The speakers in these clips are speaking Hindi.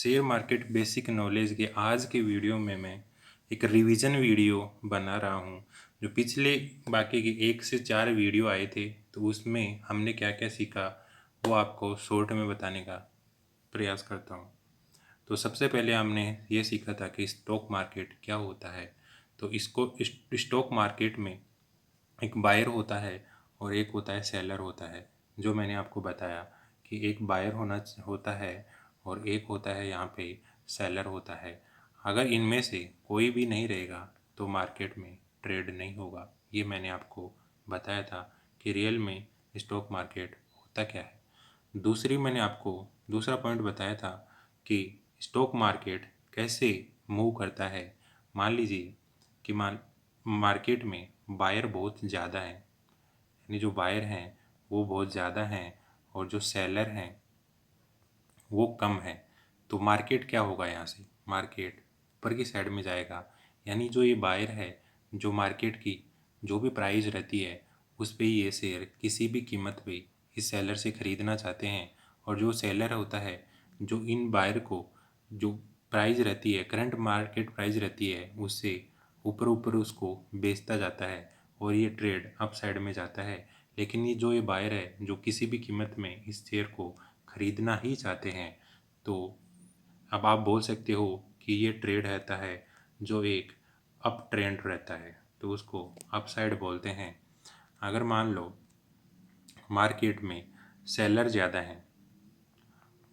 शेयर मार्केट बेसिक नॉलेज के आज के वीडियो में मैं एक रिवीजन वीडियो बना रहा हूँ। जो पिछले बाकी के 1 से 4 वीडियो आए थे तो उसमें हमने क्या क्या सीखा वो आपको शॉर्ट में बताने का प्रयास करता हूँ। तो सबसे पहले हमने ये सीखा था कि स्टॉक मार्केट क्या होता है। तो इसको स्टॉक मार्केट में एक बायर होता है और एक होता है सेलर होता है। जो मैंने आपको बताया कि एक बायर होता है और एक होता है यहाँ पे सेलर होता है। अगर इनमें से कोई भी नहीं रहेगा तो मार्केट में ट्रेड नहीं होगा। ये मैंने आपको बताया था कि रियल में स्टॉक मार्केट होता क्या है। मैंने आपको दूसरा पॉइंट बताया था कि स्टॉक मार्केट कैसे मूव करता है। मान लीजिए कि मार्केट में बायर बहुत ज़्यादा हैं, यानी जो बायर हैं वो बहुत ज़्यादा हैं और जो सेलर हैं वो कम है। तो मार्केट क्या होगा, यहाँ से मार्केट ऊपर की साइड में जाएगा। यानी जो ये बायर है, जो मार्केट की जो भी प्राइस रहती है उस पे ये शेयर किसी भी कीमत पे इस सेलर से ख़रीदना चाहते हैं। और जो सेलर होता है जो इन बायर को जो प्राइस रहती है, करंट मार्केट प्राइस रहती है, उससे ऊपर ऊपर उसको बेचता जाता है और ये ट्रेड अप साइड में जाता है। लेकिन ये बायर है जो किसी भी कीमत में इस शेयर को खरीदना ही चाहते हैं। तो अब आप बोल सकते हो कि ये ट्रेड रहता है जो एक अप ट्रेंड रहता है, तो उसको अप साइड बोलते हैं। अगर मान लो मार्केट में सेलर ज़्यादा हैं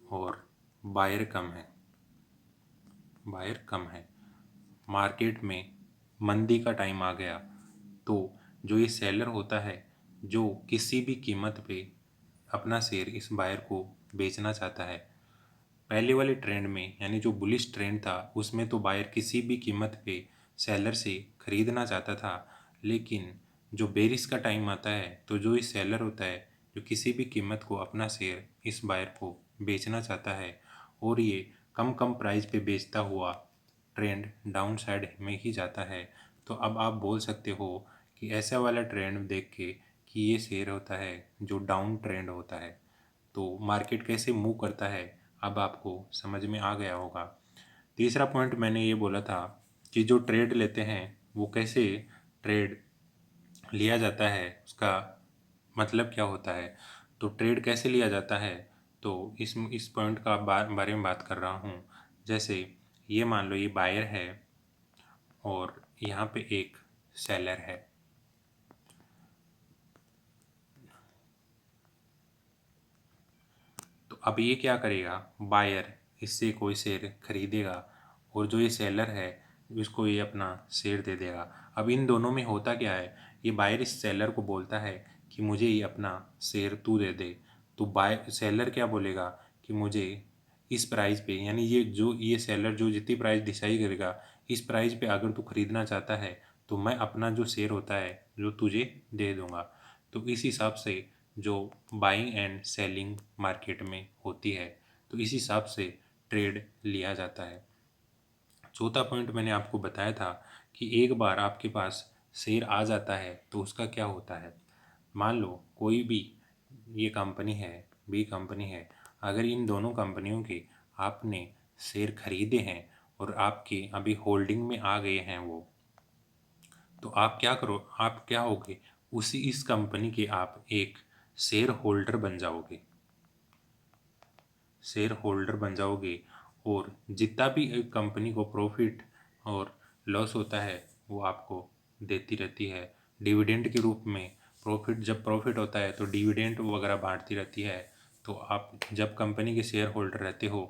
और बायर कम है, मार्केट में मंदी का टाइम आ गया, तो जो ये सेलर होता है जो किसी भी कीमत पे अपना शेयर इस बायर को बेचना चाहता है। पहले वाले ट्रेंड में यानी जो बुलिश ट्रेंड था उसमें तो बायर किसी भी कीमत पे सेलर से खरीदना चाहता था। लेकिन जो बेरिश का टाइम आता है तो जो ये सेलर होता है जो किसी भी कीमत को अपना शेयर इस बायर को बेचना चाहता है और ये कम कम प्राइस पे बेचता हुआ ट्रेंड डाउन साइड में ही जाता है। तो अब आप बोल सकते हो कि ऐसा वाला ट्रेंड देख के कि ये शेयर होता है जो डाउन ट्रेंड होता है। तो मार्केट कैसे मूव करता है अब आपको समझ में आ गया होगा। तीसरा पॉइंट मैंने ये बोला था कि जो ट्रेड लेते हैं वो कैसे ट्रेड लिया जाता है, उसका मतलब क्या होता है। तो ट्रेड कैसे लिया जाता है, तो इस पॉइंट का बारे में बात कर रहा हूँ। जैसे ये मान लो ये बायर है और यहाँ पे एक सेलर है। तो अब ये क्या करेगा, बायर इससे कोई शेयर खरीदेगा और जो ये सेलर है उसको ये अपना शेयर दे देगा। अब इन दोनों में होता क्या है, ये बायर इस सेलर को बोलता है कि मुझे ये अपना शेयर तू दे दे। तो सेलर क्या बोलेगा कि मुझे इस प्राइस पे, यानी ये सेलर जो जितनी प्राइस डिसाइड करेगा इस प्राइस पे अगर तू खरीदना चाहता है तो मैं अपना जो शेयर होता है जो तुझे दे दूंगा। तो इस हिसाब से जो बाइंग एंड सेलिंग मार्केट में होती है तो इस हिसाब से ट्रेड लिया जाता है। चौथा पॉइंट मैंने आपको बताया था कि एक बार आपके पास शेयर आ जाता है तो उसका क्या होता है। मान लो कोई भी ये कंपनी है, बी कंपनी है, अगर इन दोनों कंपनियों के आपने शेयर खरीदे हैं और आपके अभी होल्डिंग में आ गए हैं वो, तो आप क्या करो, आप क्या होगे, उसी इस कंपनी के आप एक शेयर होल्डर बन जाओगे, शेयर होल्डर बन जाओगे। और जितना भी एक कंपनी को प्रॉफिट और लॉस होता है वो आपको देती रहती है डिविडेंड के रूप में। जब प्रॉफिट होता है तो डिविडेंड वगैरह बांटती रहती है। तो आप जब कंपनी के शेयर होल्डर रहते हो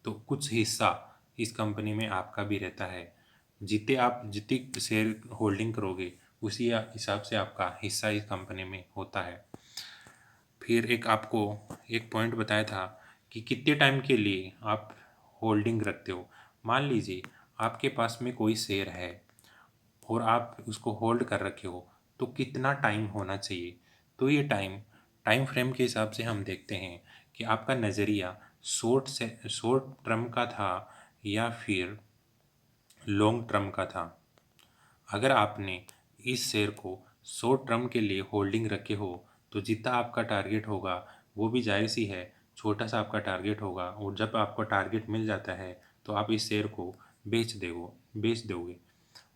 तो कुछ हिस्सा इस कंपनी में आपका भी रहता है। जितनी शेयर होल्डिंग करोगे उसी हिसाब से आपका हिस्सा इस कंपनी में होता है। फिर एक आपको एक पॉइंट बताया था कि कितने टाइम के लिए आप होल्डिंग रखते हो। मान लीजिए आपके पास में कोई शेयर है और आप उसको होल्ड कर रखे हो, तो कितना टाइम होना चाहिए। तो ये टाइम फ्रेम के हिसाब से हम देखते हैं कि आपका नज़रिया शॉर्ट टर्म का था या फिर लॉन्ग टर्म का था। अगर आपने इस शेयर को शॉर्ट टर्म के लिए होल्डिंग रखे हो तो जितना आपका टारगेट होगा वो भी जायज़ ही है छोटा सा आपका टारगेट होगा और जब आपको टारगेट मिल जाता है तो आप इस शेयर को बेच दोगे।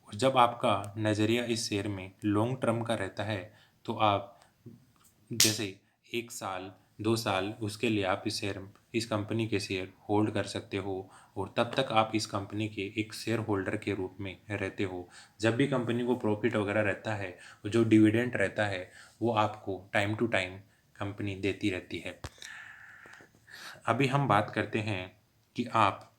और जब आपका नज़रिया इस शेयर में लॉन्ग टर्म का रहता है तो आप जैसे 1 साल 2 साल उसके लिए आप इस कंपनी के शेयर होल्ड कर सकते हो और तब तक आप इस कंपनी के एक शेयर होल्डर के रूप में रहते हो। जब भी कंपनी को प्रॉफिट वगैरह रहता है, जो डिविडेंड रहता है, वो आपको टाइम टू टाइम कंपनी देती रहती है। अभी हम बात करते हैं कि आप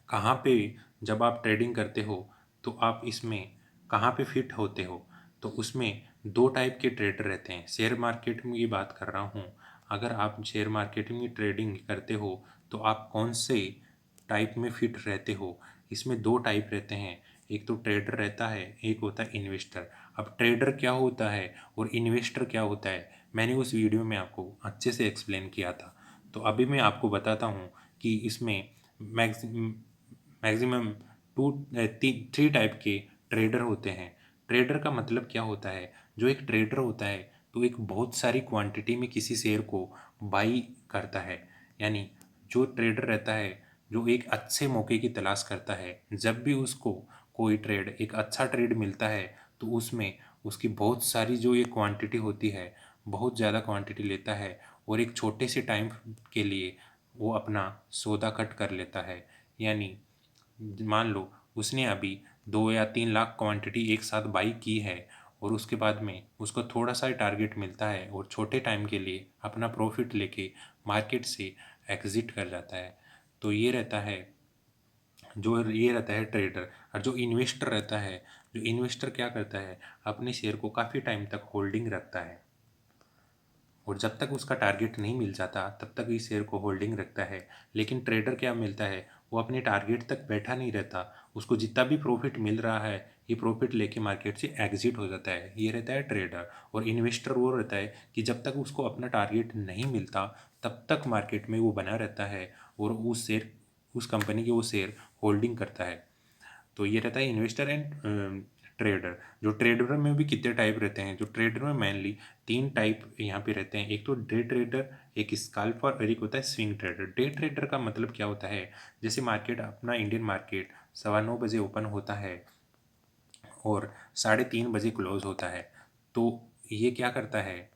कहाँ पे जब आप ट्रेडिंग करते हो तो आप इसमें कहाँ पे फिट होते हो। तो उसमें दो टाइप के ट्रेडर रहते हैं। शेयर मार्केट में की बात कर रहा हूँ। अगर आप शेयर मार्केट में ट्रेडिंग करते हो तो आप कौन से टाइप में फिट रहते हो। इसमें दो टाइप रहते हैं, एक तो ट्रेडर रहता है, एक होता है इन्वेस्टर। अब ट्रेडर क्या होता है और इन्वेस्टर क्या होता है, मैंने उस वीडियो में आपको अच्छे से एक्सप्लेन किया था। तो अभी मैं आपको बताता हूँ कि इसमें मैक्सिमम थ्री टाइप के ट्रेडर होते हैं। ट्रेडर का मतलब क्या होता है, जो एक ट्रेडर होता है तो एक बहुत सारी क्वांटिटी में किसी शेयर को बाई करता है। यानी जो ट्रेडर रहता है जो एक अच्छे मौके की तलाश करता है, जब भी उसको कोई ट्रेड एक अच्छा ट्रेड मिलता है तो उसमें उसकी बहुत सारी जो ये क्वांटिटी होती है, बहुत ज़्यादा क्वांटिटी लेता है और एक छोटे से टाइम के लिए वो अपना सौदा कट कर लेता है। यानी मान लो उसने अभी 2 या 3 लाख क्वांटिटी एक साथ बाई की है और उसके बाद में उसको थोड़ा सा ही टारगेट मिलता है और छोटे टाइम के लिए अपना प्रॉफिट लेके मार्केट से एग्जिट कर जाता है। तो ये रहता है ट्रेडर। और जो इन्वेस्टर रहता है, जो इन्वेस्टर क्या करता है, अपने शेयर को काफ़ी टाइम तक होल्डिंग रखता है और जब तक उसका टारगेट नहीं मिल जाता तब तक इस शेयर को होल्डिंग रखता है। लेकिन ट्रेडर क्या मिलता है, वो अपने टारगेट तक बैठा नहीं रहता, उसको जितना भी प्रॉफिट मिल रहा है ये प्रॉफिट लेके मार्केट से एग्जिट हो जाता है। ये रहता है ट्रेडर। और इन्वेस्टर वो रहता है कि जब तक उसको अपना टारगेट नहीं मिलता तब तक मार्केट में वो बना रहता है और उस कंपनी के वो शेयर होल्डिंग करता है। तो ये रहता है इन्वेस्टर एंड ट्रेडर। जो ट्रेडर में भी कितने टाइप रहते हैं, जो ट्रेडर में मेनली 3 टाइप यहाँ पे रहते हैं। एक तो डे ट्रेडर, एक स्कैल्पर और एक होता है स्विंग ट्रेडर। डे ट्रेडर का मतलब क्या होता है, जैसे मार्केट अपना इंडियन मार्केट 9:15 बजे ओपन होता है और 3:30 बजे क्लोज होता है। तो ये क्या करता है,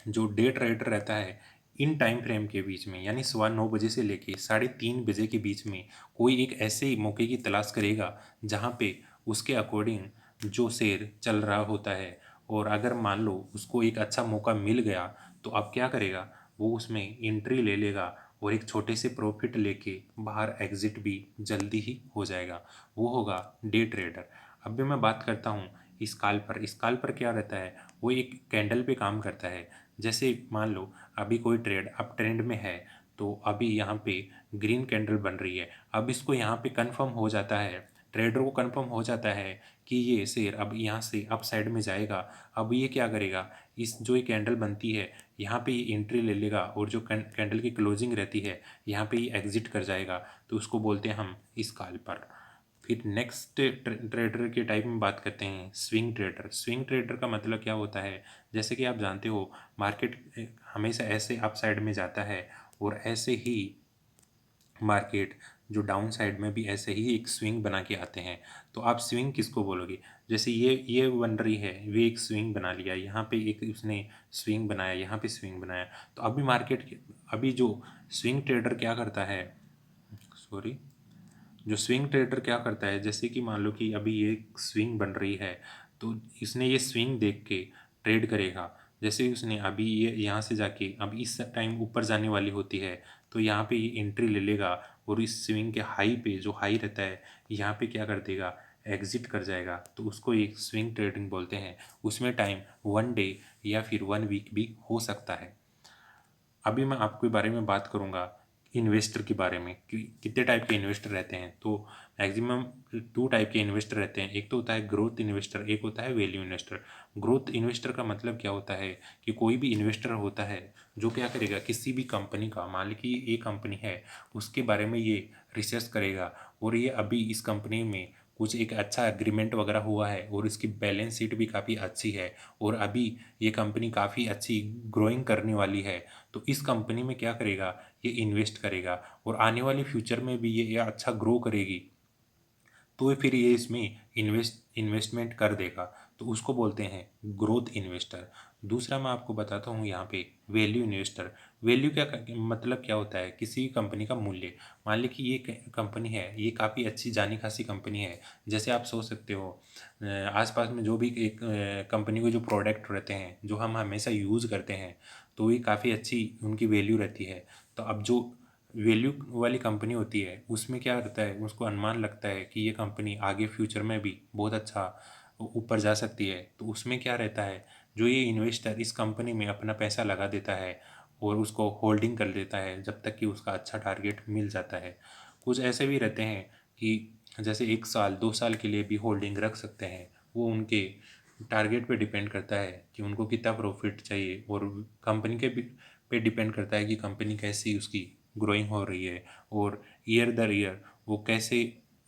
जो डे ट्रेडर रहता है इन टाइम फ्रेम के बीच में यानी 9:15 से लेके 3:30 बजे के बीच में कोई एक ऐसे मौके की तलाश करेगा जहाँ पे उसके अकॉर्डिंग जो शेयर चल रहा होता है। और अगर मान लो उसको एक अच्छा मौका मिल गया तो अब क्या करेगा, वो उसमें एंट्री ले लेगा और एक छोटे से प्रॉफिट लेके बाहर एग्जिट भी जल्दी ही हो जाएगा। वो होगा डे ट्रेडर। अब भी मैं बात करता हूँ स्काल्पर क्या रहता है, वो एक कैंडल पे काम करता है। जैसे मान लो अभी कोई ट्रेड अप ट्रेंड में है तो अभी यहाँ पे ग्रीन कैंडल बन रही है। अब इसको यहाँ पे कंफर्म हो जाता है, ट्रेडर को कंफर्म हो जाता है कि ये शेयर अब यहाँ से अप साइड में जाएगा। अब ये क्या करेगा, इस जो ये कैंडल बनती है यहाँ पे ये एंट्री ले लेगा और जो कैंडल की क्लोजिंग रहती है यहाँ पे ये एग्जिट कर जाएगा। तो उसको बोलते हैं हम स्काल्पर। फिर नेक्स्ट ट्रेडर के टाइप में बात करते हैं स्विंग ट्रेडर। स्विंग ट्रेडर का मतलब क्या होता है, जैसे कि आप जानते हो मार्केट हमेशा ऐसे अप साइड में जाता है और ऐसे ही मार्केट जो डाउन साइड में भी ऐसे ही एक स्विंग बना के आते हैं। तो आप स्विंग किसको बोलोगे, जैसे ये बन रही है, वे एक स्विंग बना लिया, यहाँ पे एक उसने स्विंग बनाया, यहाँ पे स्विंग बनाया। तो अभी अभी जो स्विंग ट्रेडर क्या करता है, सॉरी, जो स्विंग ट्रेडर क्या करता है, जैसे कि मान लो कि अभी ये स्विंग बन रही है तो इसने ये स्विंग देख के ट्रेड करेगा। जैसे उसने अभी ये यहाँ से जाके अब इस टाइम ऊपर जाने वाली होती है तो यहाँ पे ये एंट्री ले लेगा और इस स्विंग के हाई पे जो हाई रहता है यहाँ पे क्या कर देगा, एग्जिट कर जाएगा। तो उसको एक स्विंग ट्रेडिंग बोलते हैं। उसमें टाइम 1 डे या फिर 1 वीक भी हो सकता है। अभी मैं आपके बारे में बात करूंगा इन्वेस्टर के बारे में कि कितने टाइप के इन्वेस्टर रहते हैं। तो मैक्सिमम 2 टाइप के इन्वेस्टर रहते हैं, एक तो होता है ग्रोथ इन्वेस्टर, एक होता है वैल्यू इन्वेस्टर। ग्रोथ इन्वेस्टर का मतलब क्या होता है कि कोई भी इन्वेस्टर होता है जो क्या करेगा, किसी भी कंपनी का, मान ली कि ये कंपनी है, उसके बारे में ये रिसर्च करेगा और ये अभी इस कंपनी में कुछ एक अच्छा एग्रीमेंट वगैरह हुआ है और इसकी बैलेंस शीट भी काफ़ी अच्छी है और अभी ये कंपनी काफ़ी अच्छी ग्रोइंग करने वाली है, तो इस कंपनी में क्या करेगा, ये इन्वेस्ट करेगा और आने वाले फ्यूचर में भी ये अच्छा ग्रो करेगी, तो फिर ये इसमें इन्वेस्टमेंट कर देगा, तो उसको बोलते हैं ग्रोथ इन्वेस्टर। दूसरा मैं आपको बताता हूँ यहाँ पे वैल्यू इन्वेस्टर। वैल्यू क्या मतलब क्या होता है, किसी भी कंपनी का मूल्य। मान ली कि ये कंपनी है, ये काफ़ी अच्छी जानी खासी कंपनी है। जैसे आप सोच सकते हो आसपास में जो भी एक कंपनी के जो प्रोडक्ट रहते हैं जो हम हमेशा यूज़ करते हैं, तो ये काफ़ी अच्छी उनकी वैल्यू रहती है। तो अब जो वैल्यू वाली कंपनी होती है उसमें क्या रहता है, उसको अनुमान लगता है कि ये कंपनी आगे फ्यूचर में भी बहुत अच्छा ऊपर जा सकती है, तो उसमें क्या रहता है, जो ये इन्वेस्टर इस कंपनी में अपना पैसा लगा देता है और उसको होल्डिंग कर लेता है जब तक कि उसका अच्छा टारगेट मिल जाता है। कुछ ऐसे भी रहते हैं कि जैसे 1 साल 2 साल के लिए भी होल्डिंग रख सकते हैं, वो उनके टारगेट पे डिपेंड करता है कि उनको कितना प्रॉफिट चाहिए और कंपनी के पे डिपेंड करता है कि कंपनी कैसी उसकी ग्रोइंग हो रही है और ईयर दर ईयर वो कैसे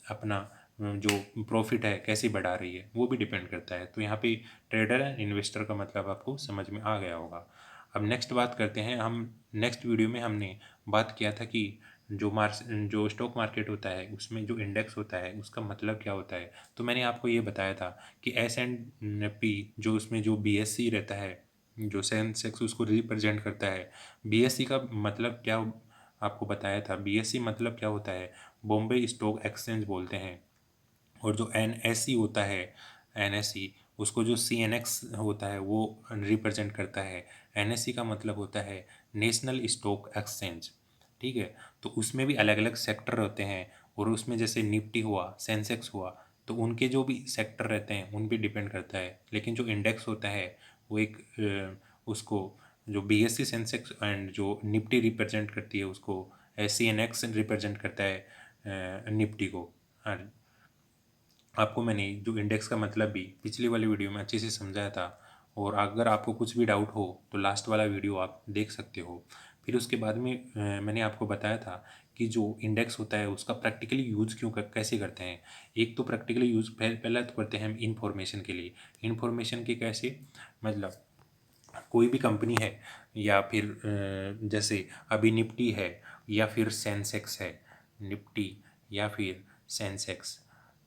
अपना जो प्रॉफिट है कैसे बढ़ा रही है, वो भी डिपेंड करता है। तो यहाँ पे ट्रेडर एंड इन्वेस्टर का मतलब आपको समझ में आ गया होगा। अब नेक्स्ट बात करते हैं हम। नेक्स्ट वीडियो में हमने बात किया था कि जो स्टॉक मार्केट होता है उसमें जो इंडेक्स होता है उसका मतलब क्या होता है। तो मैंने आपको ये बताया था कि S&P जो उसमें जो BSE रहता है, जो सेंसेक्स उसको रिप्रेजेंट करता है। BSE का मतलब क्या आपको बताया था। BSE मतलब क्या होता है, बॉम्बे स्टॉक एक्सचेंज बोलते हैं। और जो NSE होता है, NSE उसको जो CNX होता है वो रिप्रेजेंट करता है। NSE का मतलब होता है नेशनल स्टॉक एक्सचेंज। ठीक है, तो उसमें भी अलग अलग सेक्टर होते हैं और उसमें जैसे निफ्टी हुआ, सेंसेक्स हुआ, तो उनके जो भी सेक्टर रहते हैं उन पे डिपेंड करता है। लेकिन जो इंडेक्स होता है वो एक उसको जो BSE सेंसेक्स एंड जो निफ्टी रिप्रेजेंट करती है उसको CNX रिप्रेजेंट करता है निफ्टी को। हाँ, आपको मैंने जो इंडेक्स का मतलब भी पिछली वाली वीडियो में अच्छे से समझाया था। और अगर आपको कुछ भी डाउट हो तो लास्ट वाला वीडियो आप देख सकते हो। फिर उसके बाद में मैंने आपको बताया था कि जो इंडेक्स होता है उसका प्रैक्टिकली यूज़ कैसे करते हैं। एक तो प्रैक्टिकली यूज़ पहला तो करते हैं हम इन्फॉर्मेशन के लिए। इन्फॉर्मेशन के कैसे, मतलब कोई भी कंपनी है या फिर जैसे अभी निफ्टी है या फिर सेंसेक्स है, निफ्टी या फिर सेंसेक्स,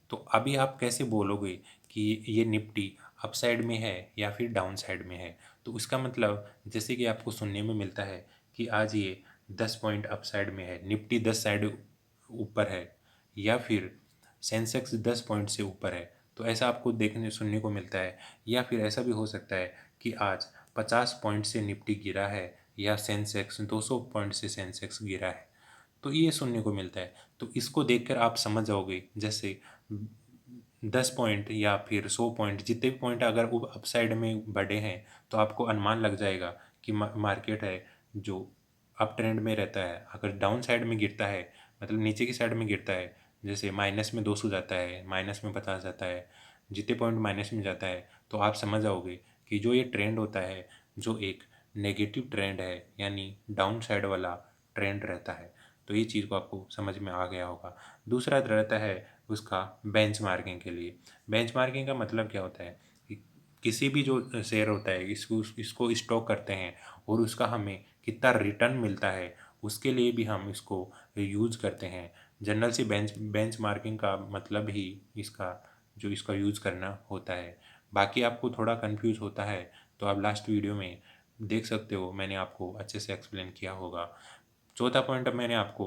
तो अभी आप कैसे बोलोगे कि ये निफ्टी अप साइड में है या फिर डाउन साइड में है। तो उसका मतलब जैसे कि आपको सुनने में मिलता है कि आज ये 10 पॉइंट अप साइड में है, निफ्टी 10 साइड ऊपर है, या फिर सेंसेक्स 10 पॉइंट से ऊपर है, तो ऐसा आपको देखने सुनने को मिलता है। या फिर ऐसा भी हो सकता है कि आज 50 पॉइंट से निफ्टी गिरा है या सेंसेक्स 200 पॉइंट से सेंसेक्स गिरा है, तो ये सुनने को मिलता है। तो इसको देखकर आप समझ जाओगे, जैसे 10 पॉइंट या फिर 100 पॉइंट जितने भी पॉइंट अगर वो अपसाइड में बढ़े हैं तो आपको अनुमान लग जाएगा कि मार्केट है जो अप ट्रेंड में रहता है। अगर डाउन साइड में गिरता है, मतलब नीचे की साइड में गिरता है, जैसे माइनस में 200 जाता है, माइनस में 50 जाता है, जितने पॉइंट माइनस में जाता है, तो आप समझ जाओगे कि जो ये ट्रेंड होता है जो एक नेगेटिव ट्रेंड है, यानी डाउन साइड वाला ट्रेंड रहता है। तो ये चीज़ को आपको समझ में आ गया होगा। दूसरा रहता है उसका बेंचमार्किंग के लिए। बेंचमार्किंग का मतलब क्या होता है कि किसी भी जो शेयर होता है इसको स्टॉक करते हैं और उसका हमें कितना रिटर्न मिलता है, उसके लिए भी हम इसको यूज़ करते हैं। जनरल से बेंचमार्किंग का मतलब ही इसका यूज़ करना होता है। बाकी आपको थोड़ा कंफ्यूज होता है तो आप लास्ट वीडियो में देख सकते हो, मैंने आपको अच्छे से एक्सप्लेन किया होगा। चौथा पॉइंट अब मैंने आपको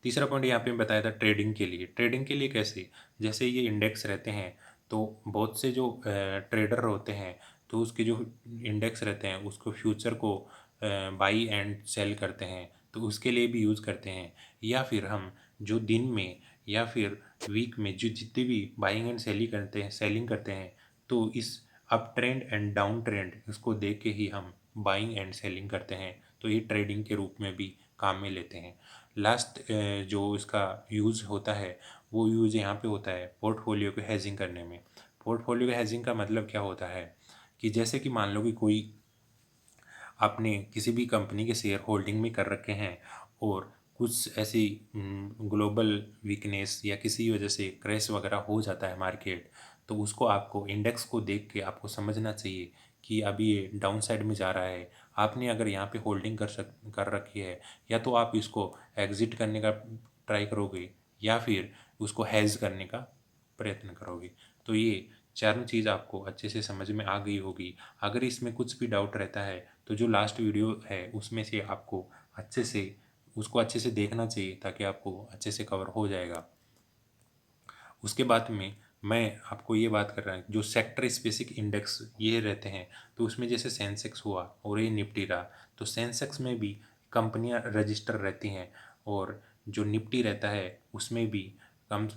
तीसरा पॉइंट यहाँ पे बताया था ट्रेडिंग के लिए। ट्रेडिंग के लिए कैसे, जैसे ये इंडेक्स रहते हैं तो बहुत से जो ट्रेडर होते हैं तो उसके जो इंडेक्स रहते हैं उसको फ्यूचर को बाई एंड सेल करते हैं, तो उसके लिए भी यूज़ करते हैं। या फिर हम जो दिन में या फिर वीक में जो जितनी भी बाइंग एंड सेलिंग करते हैं, तो इस up trend and down trend इसको देख के ही हम बाइंग एंड सेलिंग करते हैं, तो ये ट्रेडिंग के रूप में भी काम में लेते हैं। लास्ट जो इसका यूज़ होता है वो यूज़ यहाँ पे होता है पोर्टफोलियो को हेजिंग करने में। पोर्टफोलियो का हेजिंग का मतलब क्या होता है कि जैसे कि मान लो कि कोई आपने किसी भी कंपनी के शेयर होल्डिंग में कर रखे हैं और कुछ ऐसी ग्लोबल वीकनेस या किसी वजह से क्रैश वगैरह हो जाता है मार्केट, तो उसको आपको इंडेक्स को देख के आपको समझना चाहिए कि अभी ये डाउन साइड में जा रहा है। आपने अगर यहाँ पे होल्डिंग कर रखी है, या तो आप इसको एग्जिट करने का ट्राई करोगे या फिर उसको हेज करने का प्रयत्न करोगे। तो ये चारों चीज़ आपको अच्छे से समझ में आ गई होगी। अगर इसमें कुछ भी डाउट रहता है तो जो लास्ट वीडियो है उसमें से आपको अच्छे से उसको अच्छे से देखना चाहिए, ताकि आपको अच्छे से कवर हो जाएगा। उसके बाद में मैं आपको ये बात कर रहा हूँ, जो सेक्टर स्पेसिफिक इंडेक्स ये रहते हैं, तो उसमें जैसे सेंसेक्स हुआ और ये निफ्टी रहा, तो सेंसेक्स में भी कंपनियां रजिस्टर रहती हैं, और जो निफ्टी रहता है उसमें भी कम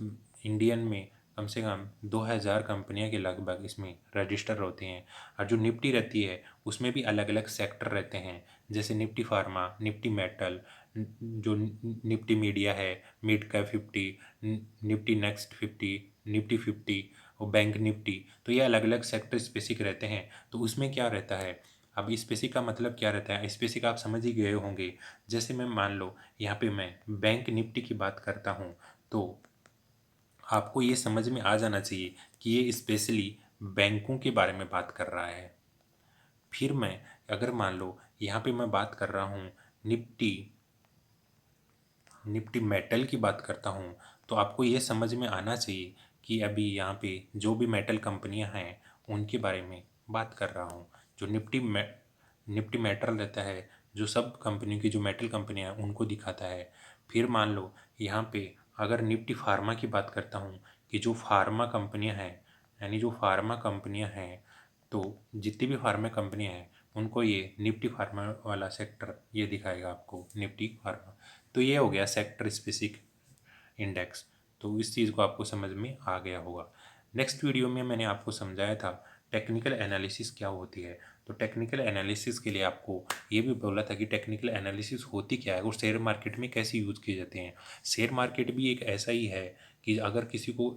इंडियन में कम से कम 2000 कंपनियां के लगभग इसमें रजिस्टर होती हैं। और जो निफ्टी रहती है उसमें भी अलग अलग सेक्टर रहते हैं, जैसे निफ्टी फार्मा, निफ्टी मेटल, जो निफ्टी मीडिया है, mid cap 50, Nifty next 50, Nifty 50 और बैंक निफ्टी। तो ये अलग अलग सेक्टर स्पेसिफिक रहते हैं। तो उसमें क्या रहता है, अब स्पेसिफिक का मतलब क्या रहता है, स्पेसिफिक आप समझ ही गए होंगे। जैसे मैं मान लो यहाँ पे मैं बैंक निफ्टी की बात करता हूँ, तो आपको ये समझ में आ जाना चाहिए कि ये स्पेशली बैंकों के बारे में बात कर रहा है। फिर मैं अगर मान लो यहाँ पे मैं बात कर रहा हूँ निफ्टी निफ्टी मेटल की बात करता हूँ, तो आपको ये समझ में आना चाहिए कि अभी यहाँ पे जो भी मेटल कंपनियाँ हैं उनके बारे में बात कर रहा हूँ। जो निफ्टी मेटल रहता है, जो सब कंपनियों की जो मेटल कंपनियाँ हैं उनको दिखाता है। फिर मान लो यहाँ पे अगर निफ्टी फार्मा की बात करता हूँ, कि जो फार्मा कंपनियाँ हैं, यानी जो फार्मा कंपनियाँ हैं, तो जितनी भी फार्मा कंपनियाँ हैं उनको ये निफ्टी फार्मा वाला सेक्टर ये दिखाएगा आपको, निफ्टी फार्मा। तो ये हो गया सेक्टर स्पेसिफिक इंडेक्स। तो इस चीज़ को आपको समझ में आ गया होगा। नेक्स्ट वीडियो में मैंने आपको समझाया था टेक्निकल एनालिसिस क्या होती है। तो टेक्निकल एनालिसिस के लिए आपको ये भी बोला था कि टेक्निकल एनालिसिस होती क्या है और शेयर मार्केट में कैसे यूज़ किए जाते हैं। शेयर मार्केट भी एक ऐसा ही है कि अगर किसी को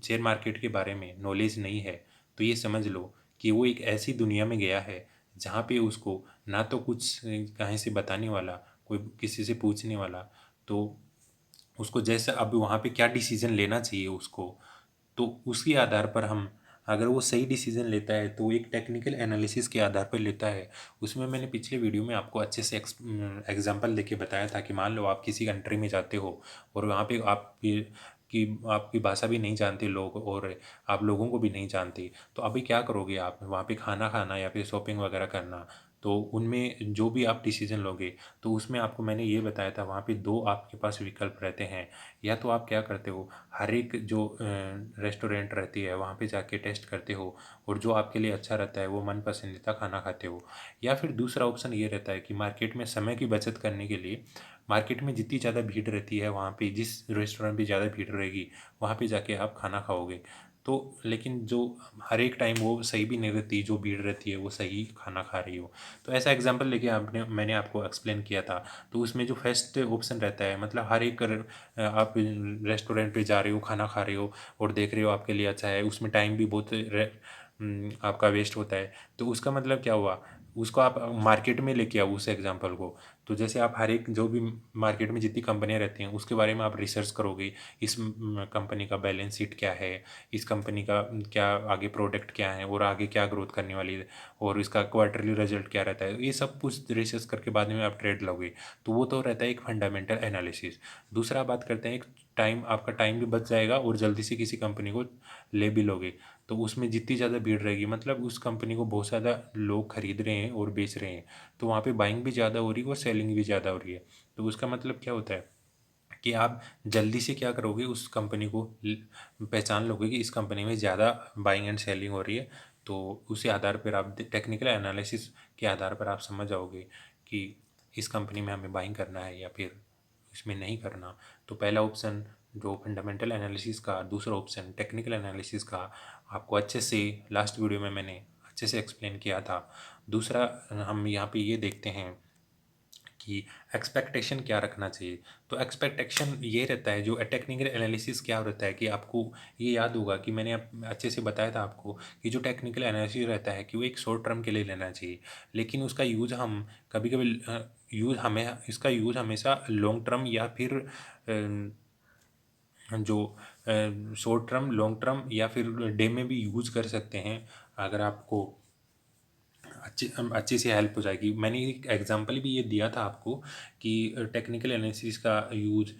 शेयर मार्केट के बारे में नॉलेज नहीं है, तो ये समझ लो कि वो एक ऐसी दुनिया में गया है जहाँ पे उसको ना तो कुछ कहीं से बताने वाला, कोई किसी से पूछने वाला, तो उसको जैसे अब वहाँ पे क्या डिसीजन लेना चाहिए उसको, तो उसके आधार पर हम, अगर वो सही डिसीजन लेता है तो एक टेक्निकल एनालिसिस के आधार पर लेता है। उसमें मैंने पिछले वीडियो में आपको अच्छे से एग्जांपल देके बताया था कि मान लो आप किसी कंट्री में जाते हो और वहाँ पे आपकी भाषा भी नहीं जानते लोग, और आप लोगों को भी नहीं जानते, तो अभी क्या करोगे आप वहाँ पे, खाना खाना या फिर शॉपिंग वगैरह करना। तो उनमें जो भी आप डिसीजन लोगे, तो उसमें आपको मैंने ये बताया था वहाँ पे दो आपके पास विकल्प रहते हैं। या तो आप क्या करते हो, हर एक जो रेस्टोरेंट रहती है वहाँ पे जाके टेस्ट करते हो, और जो आपके लिए अच्छा रहता है वो मन पसंदीदा खाना खाते हो। या फिर दूसरा ऑप्शन ये रहता है कि मार्केट में समय की बचत करने के लिए, मार्केट में जितनी ज़्यादा भीड़ रहती है, वहाँ पे जिस रेस्टोरेंट पे ज़्यादा भीड़ रहेगी वहाँ पे जाके आप खाना खाओगे। तो लेकिन जो हर एक टाइम वो सही भी नहीं रहती, जो भीड़ रहती है वो सही खाना खा रही हो। तो ऐसा एग्जांपल लेके मैंने आपको एक्सप्लेन किया था। तो उसमें जो फर्स्ट ऑप्शन रहता है, मतलब हर एक आप रेस्टोरेंट पे जा रहे हो, खाना खा रहे हो और देख रहे हो आपके लिए अच्छा है, उसमें टाइम भी बहुत आपका वेस्ट होता है। तो उसका मतलब क्या हुआ, उसको आप मार्केट में लेके आओ उस एग्जांपल को। तो जैसे आप हर एक जो भी मार्केट में जितनी कंपनियां रहती हैं उसके बारे में आप रिसर्च करोगे, इस कंपनी का बैलेंस शीट क्या है, इस कंपनी का क्या आगे प्रोडक्ट क्या है और आगे क्या ग्रोथ करने वाली है, और इसका क्वार्टरली रिजल्ट क्या रहता है, ये सब कुछ रिसर्च करके बाद में आप ट्रेड लोगे। तो वो तो रहता है एक फंडामेंटल एनालिसिस। दूसरा बात करते हैं एक टाइम, आपका टाइम भी बच जाएगा और जल्दी से किसी कंपनी को ले भी लोगे। तो उसमें जितनी ज़्यादा भीड़ रहेगी, मतलब उस कंपनी को बहुत ज़्यादा लोग खरीद रहे हैं और बेच रहे हैं, तो वहाँ पे बाइंग भी ज़्यादा हो रही है और सेलिंग भी ज़्यादा हो रही है। तो उसका मतलब क्या होता है कि आप जल्दी से क्या करोगे, उस कंपनी को पहचान लोगे कि इस कंपनी में ज़्यादा बाइंग एंड सेलिंग हो रही है। तो उसी आधार पर आप टेक्निकल एनालिसिस के आधार पर आप समझ जाओगे कि इस कंपनी में हमें बाइंग करना है या फिर इसमें नहीं करना। तो पहला ऑप्शन जो फंडामेंटल एनालिसिस का, दूसरा ऑप्शन टेक्निकल एनालिसिस का, आपको अच्छे से लास्ट वीडियो में मैंने अच्छे से एक्सप्लेन किया था। दूसरा हम यहाँ पे ये देखते हैं कि एक्सपेक्टेशन क्या रखना चाहिए। तो एक्सपेक्टेशन ये रहता है, जो टेक्निकल एनालिसिस क्या रहता है कि आपको ये याद होगा कि मैंने अच्छे से बताया था आपको कि जो टेक्निकल एनालिसिस रहता है कि वो एक शॉर्ट टर्म के लिए लेना चाहिए, लेकिन उसका यूज़ हम कभी कभी इसका यूज़ हमेशा लॉन्ग टर्म या फिर जो शॉर्ट टर्म, लॉन्ग टर्म या फिर डे में भी यूज़ कर सकते हैं। अगर आपको अच्छी सी हेल्प हो जाएगी। मैंने एक एग्जांपल भी ये दिया था आपको कि टेक्निकल एनालिसिस का यूज़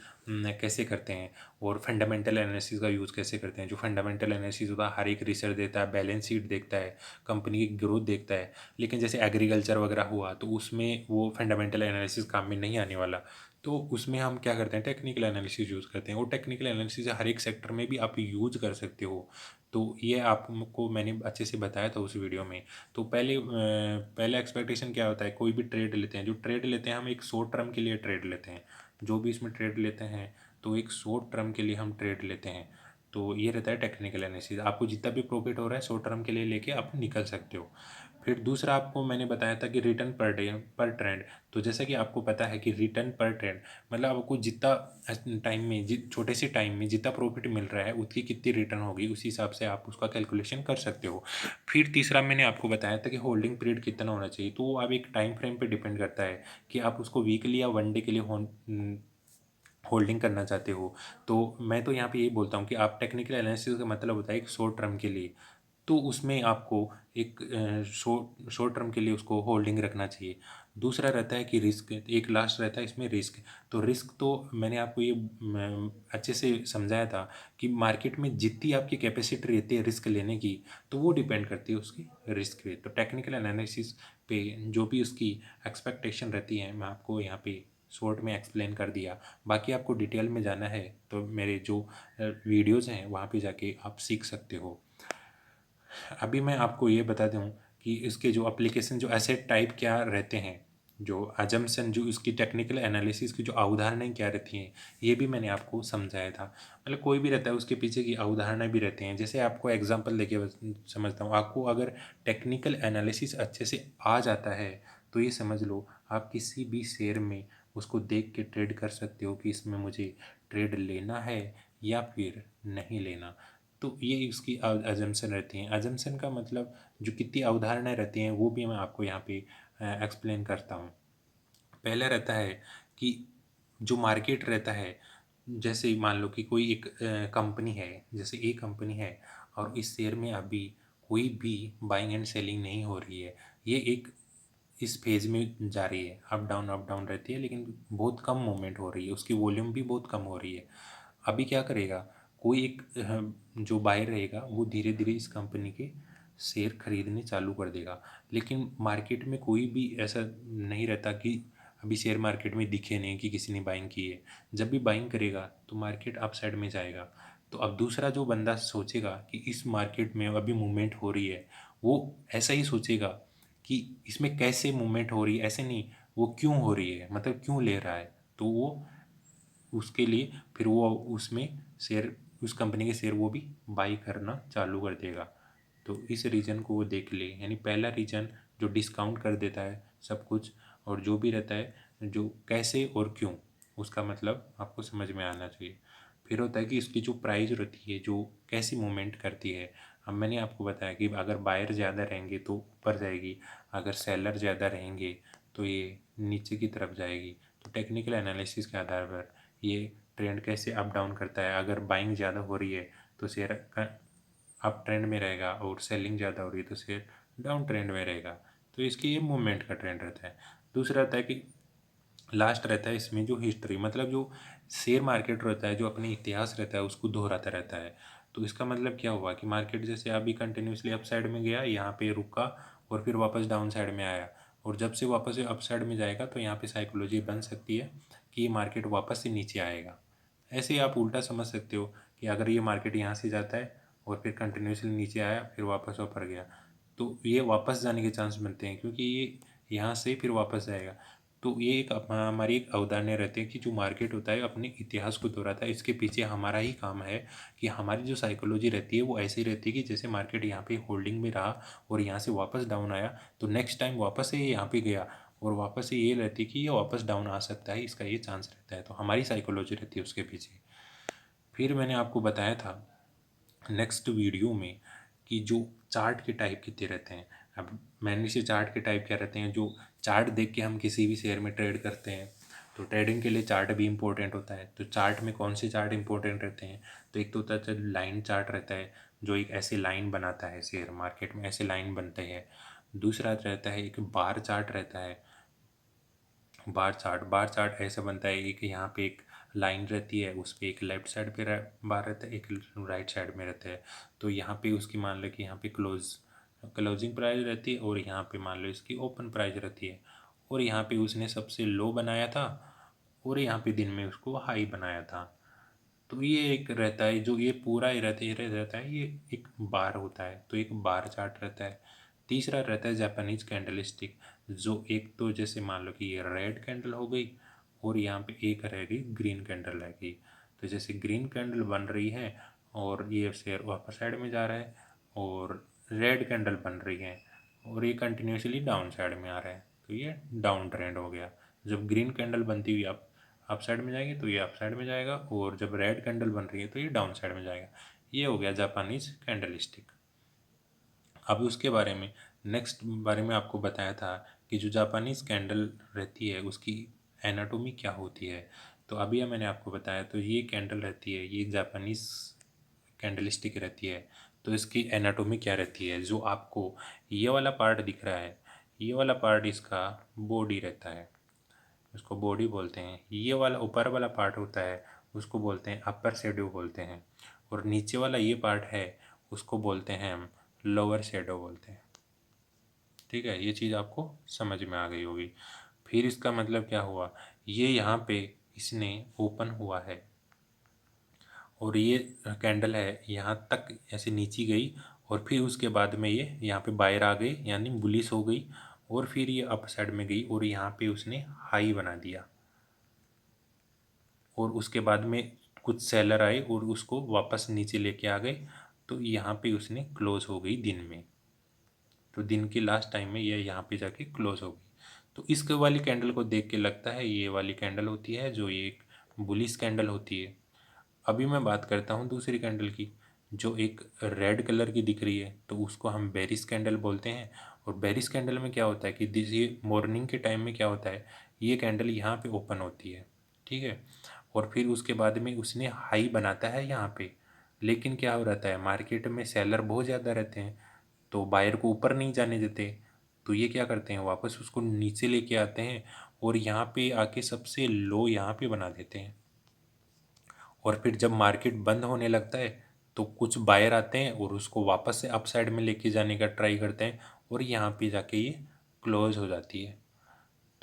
कैसे करते हैं और फंडामेंटल एनालिसिस का यूज़ कैसे करते हैं। जो फंडामेंटल एनालिसिस होता है हर एक रिसर्च देता है, बैलेंस शीट देखता है, कंपनी की ग्रोथ देखता है। लेकिन जैसे एग्रीकल्चर वगैरह हुआ तो उसमें वो फंडामेंटल एनालिसिस काम में नहीं आने वाला। तो उसमें हम क्या करते हैं, टेक्निकल एनालिसिस यूज़ करते हैं। और टेक्निकल एनालिसिस हर एक सेक्टर में भी आप यूज़ कर सकते हो। तो ये आपको मैंने अच्छे से बताया था उस वीडियो में। तो पहले एक्सपेक्टेशन क्या होता है, कोई भी ट्रेड लेते हैं, जो ट्रेड लेते हैं हम एक शॉर्ट टर्म के लिए ट्रेड लेते हैं। जो भी इसमें ट्रेड लेते हैं तो एक शॉर्ट टर्म के लिए हम ट्रेड लेते हैं। तो ये रहता है टेक्निकल एनालिसिस। आपको जितना भी प्रॉफिट हो रहा है शॉर्ट टर्म के लिए लेके आप निकल सकते हो। फिर दूसरा आपको मैंने बताया था कि रिटर्न पर डे पर ट्रेंड। तो जैसा कि आपको पता है कि रिटर्न पर ट्रेंड मतलब आपको जितना टाइम में छोटे से टाइम में जितना प्रॉफिट मिल रहा है उसकी कितनी रिटर्न होगी, उस हिसाब से आप उसका कैलकुलेशन कर सकते हो। फिर तीसरा मैंने आपको बताया था कि होल्डिंग पीरियड कितना होना चाहिए। तो वो आप एक टाइम फ्रेम पे डिपेंड करता है कि आप उसको वीकली या वन डे के लिए होल्डिंग करना चाहते हो। तो मैं तो यहाँ पे यही बोलता हूँ कि आप टेक्निकल एनालिसिस का मतलब होता है एक शॉर्ट टर्म के लिए। तो उसमें आपको एक शॉर्ट शॉर्ट टर्म के लिए उसको होल्डिंग रखना चाहिए। दूसरा रहता है कि रिस्क, एक लास्ट रहता है इसमें रिस्क। तो रिस्क तो मैंने आपको ये अच्छे से समझाया था कि मार्केट में जितनी आपकी कैपेसिटी रहती है रिस्क लेने की, तो वो डिपेंड करती है उसकी रिस्क पे। तो टेक्निकल एनालिसिस पे जो भी उसकी एक्सपेक्टेशन रहती है मैं आपको यहाँ पे शॉर्ट में एक्सप्लेन कर दिया। बाकी आपको डिटेल में जाना है तो मेरे जो वीडियोज़ हैं वहाँ पे जाके आप सीख सकते हो। अभी मैं आपको ये बता दूं कि इसके जो एप्लीकेशन, जो एसेट टाइप क्या रहते हैं, जो अजम्पशन, जो इसकी टेक्निकल एनालिसिस की जो अवधारणाएं क्या रहती हैं, ये भी मैंने आपको समझाया था। मतलब कोई भी रहता है उसके पीछे की अवधारणा भी रहते हैं। जैसे आपको एग्जांपल देके समझता हूँ, आपको अगर टेक्निकल एनालिसिस अच्छे से आ जाता है तो ये समझ लो आप किसी भी शेयर में उसको देख के ट्रेड कर सकते हो कि इसमें मुझे ट्रेड लेना है या फिर नहीं लेना। तो ये इसकी अजम्पशन रहती हैं। अजम्पशन का मतलब जो कितनी अवधारणाएं रहती हैं वो भी मैं आपको यहाँ पे एक्सप्लेन करता हूँ। पहला रहता है कि जो मार्केट रहता है, जैसे मान लो कि कोई एक कंपनी है, जैसे ए कंपनी है और इस शेयर में अभी कोई भी बाइंग एंड सेलिंग नहीं हो रही है। ये एक इस फेज में जा रही है, अप डाउन रहती है, लेकिन बहुत कम मूवमेंट हो रही है, उसकी वॉल्यूम भी बहुत कम हो रही है। अभी क्या करेगा, कोई एक जो बायर रहेगा वो धीरे धीरे इस कंपनी के शेयर खरीदने चालू कर देगा। लेकिन मार्केट में कोई भी ऐसा नहीं रहता कि अभी शेयर मार्केट में दिखे नहीं कि किसी ने बाइंग की है। जब भी बाइंग करेगा तो मार्केट अप साइड में जाएगा। तो अब दूसरा जो बंदा सोचेगा कि इस मार्केट में अभी मूवमेंट हो रही है, वो ऐसा ही सोचेगा कि इसमें कैसे मूवमेंट हो रही है, ऐसे नहीं, वो क्यों हो रही है, मतलब क्यों ले रहा है। तो वो उसके लिए फिर वो उसमें शेयर, उस कंपनी के शेयर वो भी बाई करना चालू कर देगा। तो इस रीज़न को वो देख ले, यानी पहला रीज़न जो डिस्काउंट कर देता है सब कुछ, और जो भी रहता है जो कैसे और क्यों, उसका मतलब आपको समझ में आना चाहिए। फिर होता है कि इसकी जो प्राइस रहती है, जो कैसी मूवमेंट करती है। अब मैंने आपको बताया कि अगर बायर ज़्यादा रहेंगे तो ऊपर जाएगी, अगर सेलर ज़्यादा रहेंगे तो ये नीचे की तरफ जाएगी। तो टेक्निकल एनालिसिस के आधार पर ये ट्रेंड कैसे अप डाउन करता है। अगर बाइंग ज़्यादा हो रही है तो शेयर अप ट्रेंड में रहेगा, और सेलिंग ज़्यादा हो रही है तो शेयर डाउन ट्रेंड में रहेगा। तो इसकी ये मूवमेंट का ट्रेंड रहता है। दूसरा रहता है कि लास्ट रहता है इसमें जो हिस्ट्री, मतलब जो शेयर मार्केट रहता है, जो अपने इतिहास रहता है उसको दोहराता रहता है। तो इसका मतलब क्या हुआ कि मार्केट जैसे अभी कंटिन्यूसली अप साइड में गया, यहाँ पे रुका और फिर वापस डाउन साइड में आया, और जब से वापस अप साइड में जाएगा तो यहाँ पे साइकोलॉजी बन सकती है कि ये मार्केट वापस से नीचे आएगा। ऐसे ही आप उल्टा समझ सकते हो कि अगर ये मार्केट यहाँ से जाता है और फिर कंटिन्यूसली नीचे आया फिर वापस ऊपर गया, तो ये वापस जाने के चांस बनते हैं, क्योंकि ये यहाँ से फिर वापस जाएगा। तो ये एक हमारी एक अवधारणा रहती है कि जो मार्केट होता है अपने इतिहास को दोहराता है। इसके पीछे हमारा ही काम है कि हमारी जो साइकोलॉजी रहती है वो ऐसी रहती है कि जैसे मार्केट यहाँ पे होल्डिंग में रहा और यहाँ से वापस डाउन आया, तो नेक्स्ट टाइम वापस से ये यहाँ पे गया और वापस से ये रहती है कि ये वापस डाउन आ सकता है, इसका ये चांस रहता है। तो हमारी साइकोलॉजी रहती है उसके पीछे। फिर मैंने आपको बताया था नेक्स्ट वीडियो में कि जो चार्ट के टाइप कितने रहते हैं। अब मैंने से चार्ट के टाइप क्या रहते हैं, जो चार्ट देख के हम किसी भी शेयर में ट्रेड करते हैं, तो ट्रेडिंग के लिए चार्ट भी इम्पोर्टेंट होता है। तो चार्ट में कौन से चार्ट इम्पोर्टेंट रहते हैं, तो एक तो होता है लाइन चार्ट रहता है, जो एक ऐसे लाइन बनाता है, शेयर मार्केट में ऐसे लाइन बनते हैं। दूसरा रहता है एक बार चार्ट रहता है। बार चार्ट ऐसा बनता है कि यहाँ पे एक लाइन रहती है, उस पर एक लेफ्ट साइड पे बार रहता है, एक राइट साइड में रहता है। तो यहाँ पे उसकी मान लो कि यहाँ पे क्लोजिंग प्राइस रहती है, और यहाँ पे मान लो इसकी ओपन प्राइस रहती है, और यहाँ पे उसने सबसे लो बनाया था, और यहाँ पे दिन में उसको हाई बनाया था। तो ये एक रहता है, जो ये पूरा ही रहता है, ये एक बार होता है, तो एक बार चार्ट रहता है। तीसरा रहता है जापानीज कैंडल स्टिक, जो एक तो जैसे मान लो कि ये रेड कैंडल हो गई, और यहाँ पे एक रहेगी ग्रीन कैंडल रहेगी। तो जैसे ग्रीन कैंडल बन रही है और ये शेयर अपर साइड में जा रहा है, और रेड कैंडल बन रही है और ये कंटिन्यूसली डाउन साइड में आ रहा है, तो ये डाउन ट्रेंड हो गया। जब ग्रीन कैंडल बनती हुई अप साइड में जाएगी तो ये अप साइड में जाएगा, और जब रेड कैंडल बन रही है तो ये डाउन साइड में जाएगा। ये हो गया जापानीज कैंडल स्टिक। अब उसके बारे में नेक्स्ट बारे में आपको बताया था कि जो जापानीज कैंडल रहती है उसकी एनाटोमी क्या होती है। तो अभी मैंने आपको बताया, तो ये कैंडल रहती है, ये जापानीज कैंडल स्टिक रहती है। तो इसकी एनाटोमी क्या रहती है, जो आपको ये वाला पार्ट दिख रहा है, ये वाला पार्ट इसका बॉडी रहता है, उसको बॉडी बोलते हैं। ये वाला ऊपर वाला पार्ट होता है, उसको बोलते हैं अपर शेडो बोलते हैं, और नीचे वाला ये पार्ट है उसको बोलते हैं हम लोअर शेडो बोलते हैं। ठीक है, ये चीज़ आपको समझ में आ गई होगी। फिर इसका मतलब क्या हुआ, ये यहाँ पे इसने ओपन हुआ है, और ये कैंडल है यहाँ तक ऐसे नीचे गई, और फिर उसके बाद में ये यहाँ पे बायर आ गई, यानी बुलिश हो गई, और फिर ये अप साइड में गई, और यहाँ पे उसने हाई बना दिया, और उसके बाद में कुछ सेलर आए और उसको वापस नीचे लेके आ गए, तो यहाँ पे उसने क्लोज हो गई दिन में। तो दिन के लास्ट टाइम में ये यहाँ पे जाके क्लोज हो गई। तो इस वाली कैंडल को देख के लगता है ये वाली कैंडल होती है, जो ये एक बुलिश कैंडल होती है। अभी मैं बात करता हूँ दूसरी कैंडल की, जो एक रेड कलर की दिख रही है, तो उसको हम बेरिश कैंडल बोलते हैं। और बेरिश कैंडल में क्या होता है कि ये मॉर्निंग के टाइम में क्या होता है, ये कैंडल यहाँ पे ओपन होती है, ठीक है, और फिर उसके बाद में उसने हाई बनाता है यहाँ पे। लेकिन क्या हो रहता है, मार्केट में सेलर बहुत ज़्यादा रहते हैं, तो बायर को ऊपर नहीं जाने देते, तो ये क्या करते हैं, वापस उसको नीचे लेके आते हैं, और यहाँ पे आके सबसे लो यहाँ पे बना देते हैं। और फिर जब मार्केट बंद होने लगता है, तो कुछ बायर आते हैं और उसको वापस से अप साइड में लेके जाने का ट्राई करते हैं, और यहाँ पे जाके ये क्लोज हो जाती है।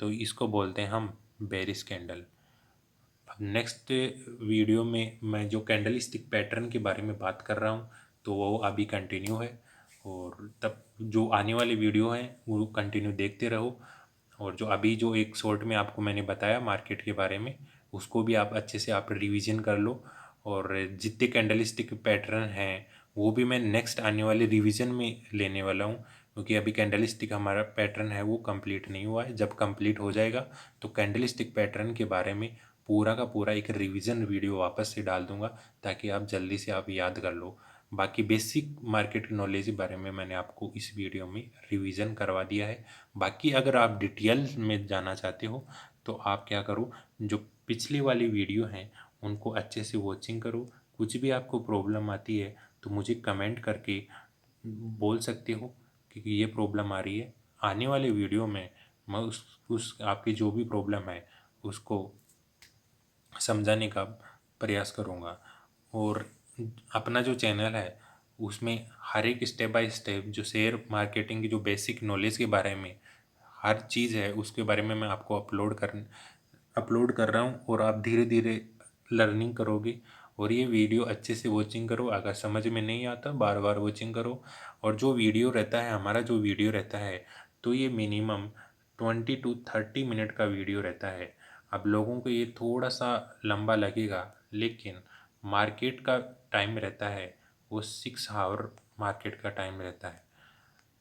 तो इसको बोलते हैं हम बेरिश कैंडल। अब नेक्स्ट वीडियो में मैं जो कैंडल स्टिक पैटर्न के बारे में बात कर रहा हूँ, तो वो अभी कंटिन्यू है, और तब जो आने वाले वीडियो हैं वो कंटिन्यू देखते रहो। और जो अभी जो एक शॉर्ट में आपको मैंने बताया मार्केट के बारे में, उसको भी आप अच्छे से आप रिवीजन कर लो। और जितने कैंडल स्टिक पैटर्न हैं वो भी मैं नेक्स्ट आने वाले रिवीजन में लेने वाला हूँ, क्योंकि अभी कैंडल स्टिक हमारा पैटर्न है वो कंप्लीट नहीं हुआ है। जब कंप्लीट हो जाएगा तो कैंडल स्टिक पैटर्न के बारे में पूरा का पूरा एक रिवीजन वीडियो वापस से डाल दूंगा, ताकि आप जल्दी से आप याद कर लो। बाकी बेसिक मार्केट नॉलेज के बारे में मैंने आपको इस वीडियो में रिवीजन करवा दिया है। बाकी अगर आप डिटेल में जाना चाहते हो तो आप क्या करो, जो पिछली वाली वीडियो हैं उनको अच्छे से वॉचिंग करो। कुछ भी आपको प्रॉब्लम आती है तो मुझे कमेंट करके बोल सकते हो कि ये प्रॉब्लम आ रही है। आने वाले वीडियो में मैं उस आपकी जो भी प्रॉब्लम है उसको समझाने का प्रयास करूँगा। और अपना जो चैनल है उसमें हर एक स्टेप बाय स्टेप जो शेयर मार्केटिंग की जो बेसिक नॉलेज के बारे में हर चीज़ है उसके बारे में मैं आपको अपलोड कर रहा हूँ, और आप धीरे धीरे लर्निंग करोगे। और ये वीडियो अच्छे से वॉचिंग करो, अगर समझ में नहीं आता बार बार वॉचिंग करो। और जो वीडियो रहता है हमारा जो वीडियो रहता है, तो ये मिनिमम 20 to 30 मिनट का वीडियो रहता है। अब लोगों को ये थोड़ा सा लंबा लगेगा, लेकिन मार्केट का टाइम रहता है वो 6 आवर मार्केट का टाइम रहता है।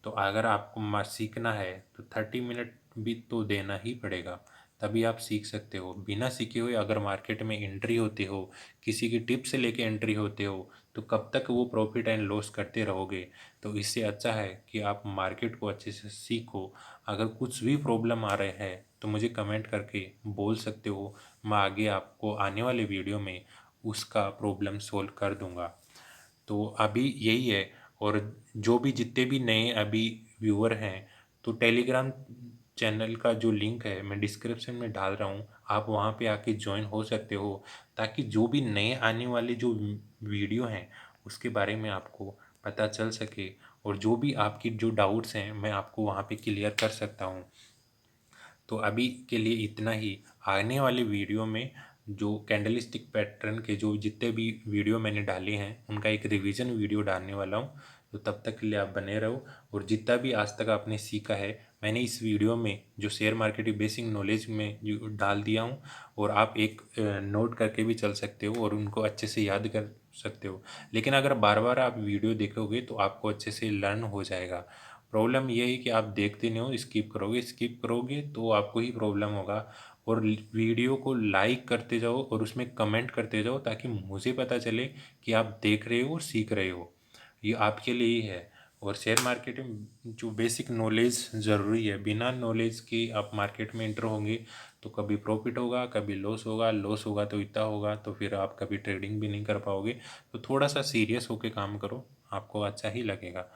तो अगर आपको सीखना है तो 30 मिनट भी तो देना ही पड़ेगा, तभी आप सीख सकते हो। बिना सीखे हुए अगर मार्केट में एंट्री होते हो, किसी की टिप से लेके एंट्री होते हो, तो कब तक वो प्रॉफिट एंड लॉस करते रहोगे। तो इससे अच्छा है कि आप मार्केट को अच्छे से सीखो। अगर कुछ भी प्रॉब्लम आ रहे हैं तो मुझे कमेंट करके बोल सकते हो, मैं आगे आपको आने वाले वीडियो में उसका प्रॉब्लम सॉल्व कर दूंगा। तो अभी यही है। और जो भी जितने भी नए अभी व्यूअर हैं, तो टेलीग्राम चैनल का जो लिंक है मैं डिस्क्रिप्शन में डाल रहा हूँ, आप वहाँ पे आके ज्वाइन हो सकते हो, ताकि जो भी नए आने वाले जो वीडियो हैं उसके बारे में आपको पता चल सके, और जो भी आपकी जो डाउट्स हैं मैं आपको वहाँ पे क्लियर कर सकता हूँ। तो अभी के लिए इतना ही। आने वाले वीडियो में जो कैंडलस्टिक पैटर्न के जो जितने भी वीडियो मैंने डाले हैं उनका एक रिवीजन वीडियो डालने वाला हूँ। तो तब तक के लिए आप बने रहो। और जितना भी आज तक आपने सीखा है मैंने इस वीडियो में जो शेयर मार्केट की बेसिक नॉलेज में जो डाल दिया हूँ, और आप एक नोट करके भी चल सकते हो और उनको अच्छे से याद कर सकते हो। लेकिन अगर बार बार आप वीडियो देखोगे तो आपको अच्छे से लर्न हो जाएगा। प्रॉब्लम ये है कि आप देखते नहीं हो, स्किप करोगे तो आपको ही प्रॉब्लम होगा। और वीडियो को लाइक करते जाओ और उसमें कमेंट करते जाओ, ताकि मुझे पता चले कि आप देख रहे हो और सीख रहे हो। ये आपके लिए ही है। और शेयर मार्केट में जो बेसिक नॉलेज ज़रूरी है, बिना नॉलेज के आप मार्केट में एंटर होंगे तो कभी प्रॉफिट होगा, कभी लॉस होगा तो इतना होगा, तो फिर आप कभी ट्रेडिंग भी नहीं कर पाओगे। तो थोड़ा सा सीरियस होकर काम करो, आपको अच्छा ही लगेगा।